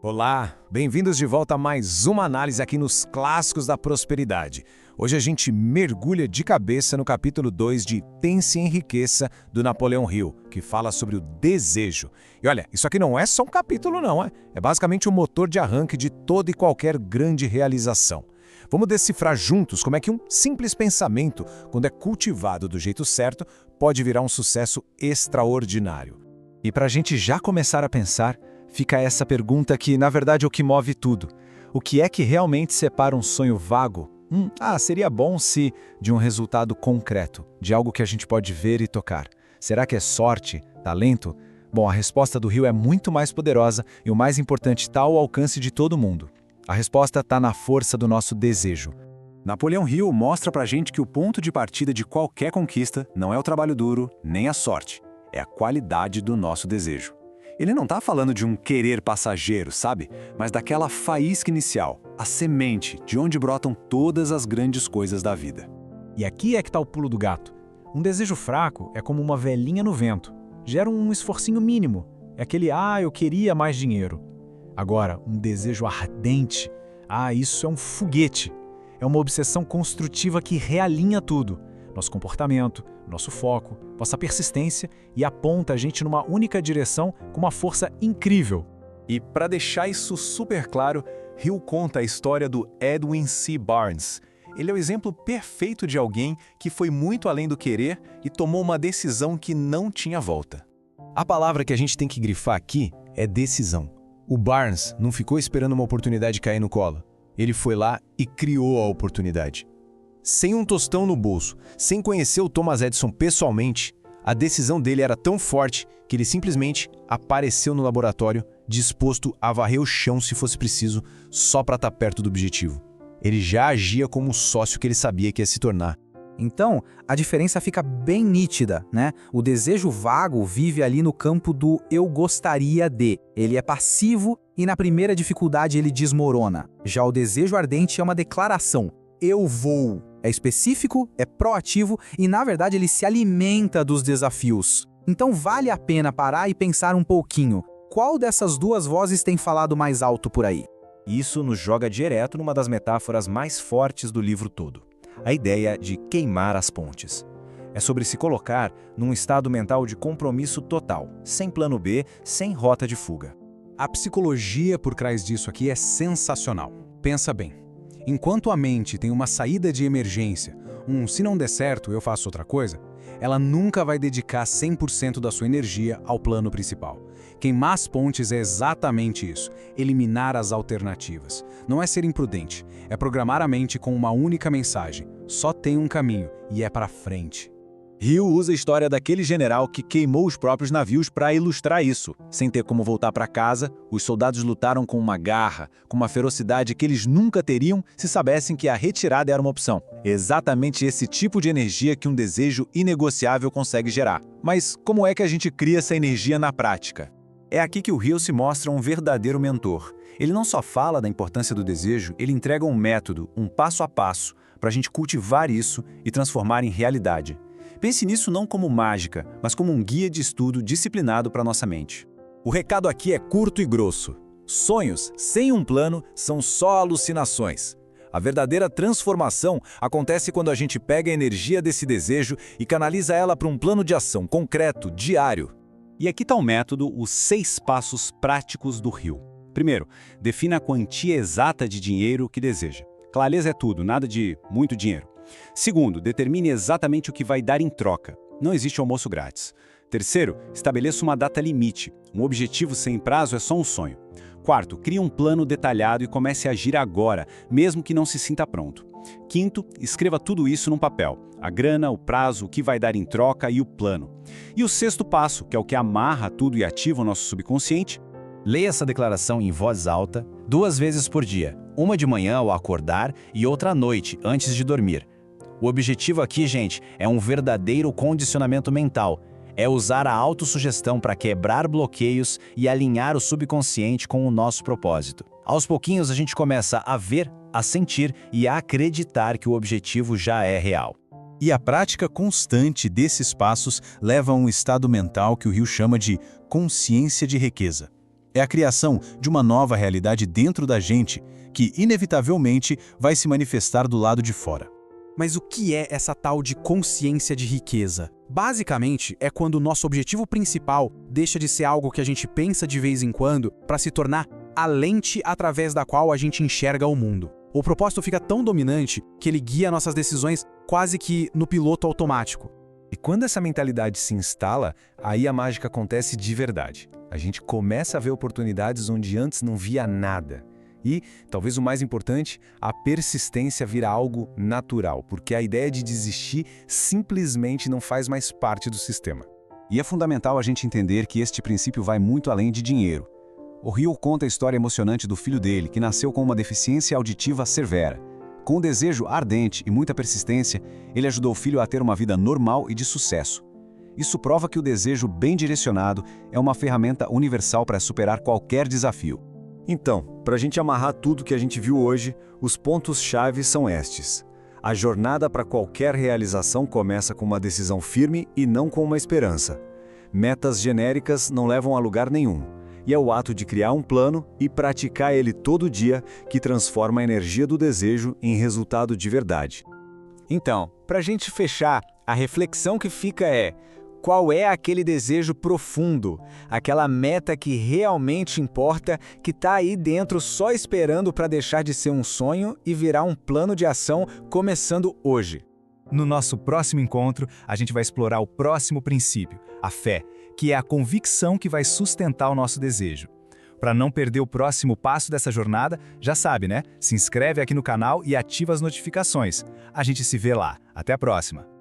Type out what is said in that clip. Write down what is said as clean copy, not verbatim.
Olá, bem-vindos de volta a mais uma análise aqui nos Clássicos da Prosperidade. Hoje a gente mergulha de cabeça no capítulo 2 de Pense e Enriqueça, do Napoleão Hill, que fala sobre o desejo. E olha, isso aqui não é só um capítulo não, é basicamente o motor de arranque de toda e qualquer grande realização. Vamos decifrar juntos como é que um simples pensamento, quando é cultivado do jeito certo, pode virar um sucesso extraordinário. E para a gente já começar a pensar, fica essa pergunta que, na verdade, é o que move tudo. O que é que realmente separa um sonho vago? Seria bom se de um resultado concreto, de algo que a gente pode ver e tocar. Será que é sorte? Talento? Bom, a resposta do Hill é muito mais poderosa e o mais importante está ao alcance de todo mundo. A resposta está na força do nosso desejo. Napoleão Hill mostra pra gente que o ponto de partida de qualquer conquista não é o trabalho duro, nem a sorte. É a qualidade do nosso desejo. Ele não está falando de um querer passageiro, sabe? Mas daquela faísca inicial, a semente de onde brotam todas as grandes coisas da vida. E aqui é que está o pulo do gato. Um desejo fraco é como uma velhinha no vento. Gera um esforcinho mínimo. É aquele, eu queria mais dinheiro. Agora, um desejo ardente, isso é um foguete. É uma obsessão construtiva que realinha tudo. Nosso comportamento, nosso foco, nossa persistência e aponta a gente numa única direção com uma força incrível. E para deixar isso super claro, Hill conta a história do Edwin C. Barnes. Ele é o exemplo perfeito de alguém que foi muito além do querer e tomou uma decisão que não tinha volta. A palavra que a gente tem que grifar aqui é decisão. O Barnes não ficou esperando uma oportunidade cair no colo. Ele foi lá e criou a oportunidade. Sem um tostão no bolso, sem conhecer o Thomas Edison pessoalmente, a decisão dele era tão forte que ele simplesmente apareceu no laboratório, disposto a varrer o chão se fosse preciso, só para estar perto do objetivo. Ele já agia como o sócio que ele sabia que ia se tornar. Então, a diferença fica bem nítida, né? O desejo vago vive ali no campo do eu gostaria de. Ele é passivo e na primeira dificuldade ele desmorona. Já o desejo ardente é uma declaração. Eu vou. É específico, é proativo e, na verdade, ele se alimenta dos desafios. Então vale a pena parar e pensar um pouquinho. Qual dessas duas vozes tem falado mais alto por aí? Isso nos joga direto numa das metáforas mais fortes do livro todo. A ideia de queimar as pontes. É sobre se colocar num estado mental de compromisso total, sem plano B, sem rota de fuga. A psicologia por trás disso aqui é sensacional. Pensa bem. Enquanto a mente tem uma saída de emergência, se não der certo, eu faço outra coisa, ela nunca vai dedicar 100% da sua energia ao plano principal. Queimar as pontes é exatamente isso, eliminar as alternativas. Não é ser imprudente, é programar a mente com uma única mensagem. Só tem um caminho, e é para frente. Hill usa a história daquele general que queimou os próprios navios para ilustrar isso. Sem ter como voltar para casa, os soldados lutaram com uma garra, com uma ferocidade que eles nunca teriam se soubessem que a retirada era uma opção. Exatamente esse tipo de energia que um desejo inegociável consegue gerar. Mas como é que a gente cria essa energia na prática? É aqui que o Hill se mostra um verdadeiro mentor. Ele não só fala da importância do desejo, ele entrega um método, um passo a passo, para a gente cultivar isso e transformar em realidade. Pense nisso não como mágica, mas como um guia de estudo disciplinado para nossa mente. O recado aqui é curto e grosso. Sonhos sem um plano são só alucinações. A verdadeira transformação acontece quando a gente pega a energia desse desejo e canaliza ela para um plano de ação concreto, diário. E aqui está o método, os 6 passos práticos do Hill. Primeiro, defina a quantia exata de dinheiro que deseja. Clareza é tudo, nada de muito dinheiro. Segundo, determine exatamente o que vai dar em troca. Não existe almoço grátis. Terceiro, estabeleça uma data limite. Um objetivo sem prazo é só um sonho. Quarto, crie um plano detalhado e comece a agir agora, mesmo que não se sinta pronto. Quinto, escreva tudo isso num papel. A grana, o prazo, o que vai dar em troca e o plano. E o sexto passo, que é o que amarra tudo e ativa o nosso subconsciente. Leia essa declaração em voz alta 2 vezes por dia. Uma de manhã ao acordar e outra à noite, antes de dormir. O objetivo aqui, gente, é um verdadeiro condicionamento mental. É usar a autossugestão para quebrar bloqueios e alinhar o subconsciente com o nosso propósito. Aos pouquinhos a gente começa a ver, a sentir e a acreditar que o objetivo já é real. E a prática constante desses passos leva a um estado mental que o Hill chama de consciência de riqueza. É a criação de uma nova realidade dentro da gente, que inevitavelmente vai se manifestar do lado de fora. Mas o que é essa tal de consciência de riqueza? Basicamente, é quando o nosso objetivo principal deixa de ser algo que a gente pensa de vez em quando para se tornar a lente através da qual a gente enxerga o mundo. O propósito fica tão dominante que ele guia nossas decisões quase que no piloto automático. E quando essa mentalidade se instala, aí a mágica acontece de verdade. A gente começa a ver oportunidades onde antes não via nada. E, talvez o mais importante, a persistência vira algo natural, porque a ideia de desistir simplesmente não faz mais parte do sistema. E é fundamental a gente entender que este princípio vai muito além de dinheiro. O Hill conta a história emocionante do filho dele, que nasceu com uma deficiência auditiva severa. Com um desejo ardente e muita persistência, ele ajudou o filho a ter uma vida normal e de sucesso. Isso prova que o desejo bem direcionado é uma ferramenta universal para superar qualquer desafio. Então, para a gente amarrar tudo que a gente viu hoje, os pontos-chave são estes. A jornada para qualquer realização começa com uma decisão firme e não com uma esperança. Metas genéricas não levam a lugar nenhum. E é o ato de criar um plano e praticar ele todo dia que transforma a energia do desejo em resultado de verdade. Então, para a gente fechar, a reflexão que fica é: qual é aquele desejo profundo, aquela meta que realmente importa, que está aí dentro só esperando para deixar de ser um sonho e virar um plano de ação começando hoje? No nosso próximo encontro, a gente vai explorar o próximo princípio, a fé, que é a convicção que vai sustentar o nosso desejo. Para não perder o próximo passo dessa jornada, já sabe, né? Se inscreve aqui no canal e ativa as notificações. A gente se vê lá. Até a próxima!